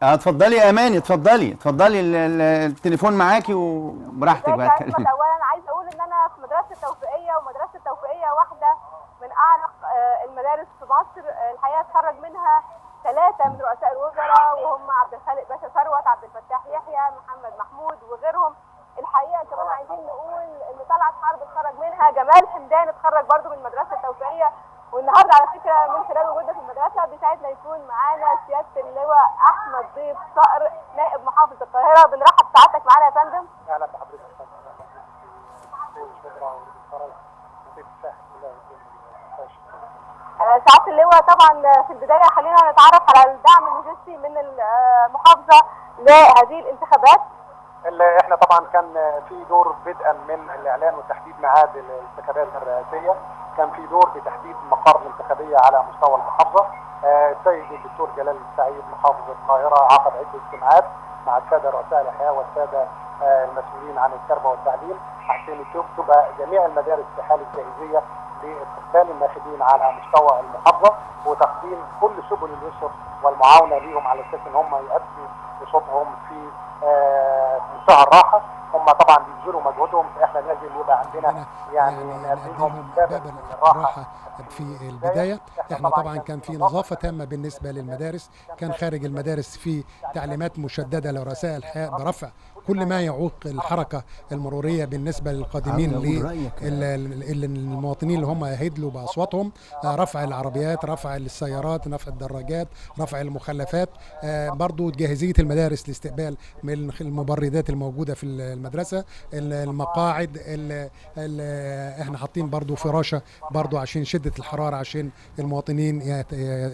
اتفضلي يا اماني، اتفضلي التليفون معاكي وبراحتك بقى اتكلمي. اولا عايز اقول ان انا في مدرسه التوفيقيه، ومدرسه التوفيقيه واحده من اعرق المدارس في مصر. الحقيقه اتخرج منها 3 من رؤساء الوزراء، وهم عبد الخالق باشا ثروت، عبد الفتاح يحيى، محمد محمود وغيرهم. الحقيقه كمان عايزين نقول ان طلعت حرب اتخرج منها، جمال حمدان اتخرج برضو من مدرسه التوفيقيه. والنهارده على فكره من خلال وجودنا في المدرسه بيساعدنا يكون معانا سياده اللواء احمد ضيف صقر نائب محافظ القاهره. بنرحب بسعادتك معانا يا فندم. اهلا بحضرتك سعاده اللواء، طبعا في البدايه خلينا نتعرف على الدعم اللوجستي من المحافظه لهذه الانتخابات. احنا طبعا كان في دور بدءا من الاعلان وتحديد ميعاد الانتخابات الرئاسيه، كان في دور بتحديد مقر الانتخابيه على مستوى المحافظه. السيد الدكتور جلال السعيد محافظ القاهره عقد عده اجتماعات مع الساده رؤساء الاحياء والساده المسؤولين عن التربيه والتعليم عشان تبقى جميع المدارس في حاله جاهزيه لاستقبال الناخبين على مستوى المحافظه، وتقديم كل سبل اليسر والمعاونه ليهم على اساس ان هم يؤدوا بصوتهم في منتهى الراحه. هم طبعا بيبذلوا مجهودهم، احنا لازم يبقى عندنا يعني نقدمهم باب الراحه في البدايه. احنا طبعا كان في نظافه تامه بالنسبه للمدارس، كان خارج المدارس في تعليمات مشدده لرؤساء الحياء برفع كل ما يعوق الحركه المروريه بالنسبه للقادمين للمواطنين اللي هم هيدلوا باصواتهم، رفع العربيات، رفع السيارات، رفع الدراجات، رفع المخلفات، برضو جاهزيه المدارس لاستقبال من المبردات الموجوده في المدرسه، المقاعد احنا حاطين برضو فراشه برضو عشان شده الحراره، عشان المواطنين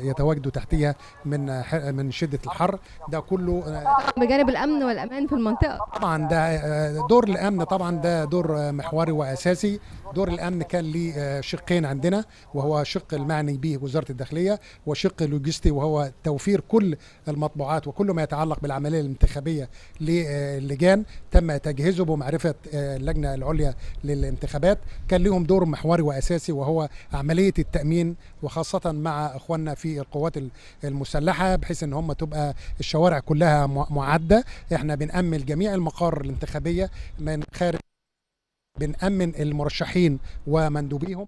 يتواجدوا تحتيها من شده الحر. ده كله بجانب الامن والامان في المنطقه. طبعا ده دور الامن، طبعا ده دور محوري واساسي. دور الامن كان ليه شقين عندنا، وهو شق المعني به وزاره الداخليه، وشق لوجستي وهو توفير كل المطبوعات وكل ما يتعلق بالعمليه الانتخابيه للجان تم تجهيزه بمعرفه اللجنه العليا للانتخابات. كان لهم دور محوري واساسي وهو عمليه التامين، وخاصه مع اخواننا في القوات المسلحه، بحيث ان هم تبقى الشوارع كلها معده. احنا بنأمن جميع المقار الانتخابيه من خارج، بنأمن المرشحين ومندوبيهم،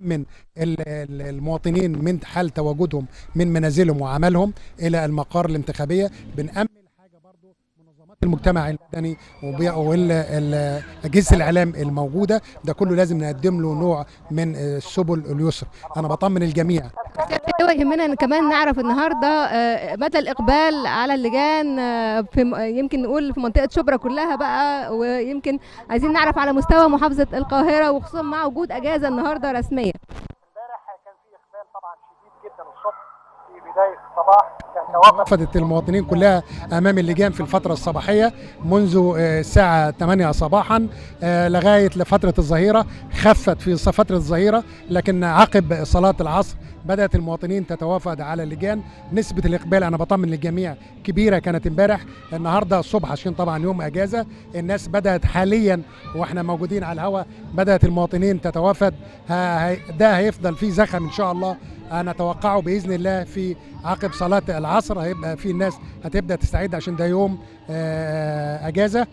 نأمن المواطنين من حال تواجدهم من منازلهم وعملهم إلى المقار الانتخابية، بنأمن حاجة برضو منظمات المجتمع المدني وأجهزة الإعلام الموجودة. ده كله لازم نقدم له نوع من سبل اليسر. أنا بطمن الجميع. يهمنا كمان نعرف النهارده مدى الاقبال على اللجان في يمكن نقول في منطقه شبرا كلها بقى، ويمكن عايزين نعرف على مستوى محافظه القاهره، وخصوصا مع وجود اجازه النهارده رسميه. امبارح كان في اقبال طبعا شديد جدا الصبح في بدايه الصباح، كان وفدت المواطنين كلها امام اللجان في الفتره الصباحيه منذ الساعه 8 صباحا لغايه لفتره الظهيره. خفت في فتره الظهيره، لكن عقب صلاه العصر بدأت المواطنين تتوافد على اللجان. نسبة الإقبال أنا بطمن للجميع كبيرة كانت امبارح. النهاردة الصبح عشان طبعا يوم أجازة، الناس بدأت حاليا وإحنا موجودين على الهواء بدأت المواطنين تتوافد. ده هيفضل فيه زخم إن شاء الله، أنا أتوقعه بإذن الله في عقب صلاة العصر هيبقى في الناس هتبدأ تستعد عشان ده يوم أجازة.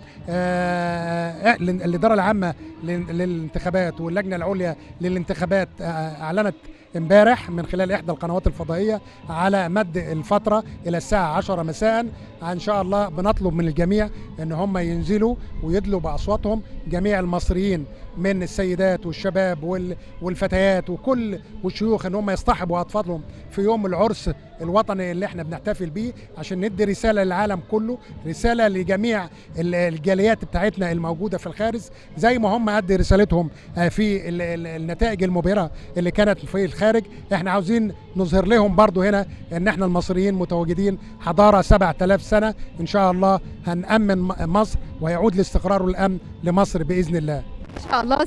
الإدارة العامة للانتخابات واللجنة العليا للانتخابات أعلنت امبارح من خلال احدى القنوات الفضائيه على مد الفتره الى الساعه 10 مساء. ان شاء الله بنطلب من الجميع ان هم ينزلوا ويدلوا باصواتهم، جميع المصريين من السيدات والشباب والفتيات وكل والشيوخ، ان هم يصطحبوا اطفالهم في يوم العرس الوطني اللي احنا بنحتفل بيه، عشان ندي رساله للعالم كله، رساله لجميع الجاليات بتاعتنا الموجوده في الخارج، زي ما هم ادي رسالتهم في النتائج المبهره اللي كانت في الخارج. احنا عاوزين نظهر لهم برضو هنا ان احنا المصريين متواجدين حضاره 7000 سنه. ان شاء الله هنأمن مصر ويعود الاستقرار والامن لمصر باذن الله. ان شاء الله.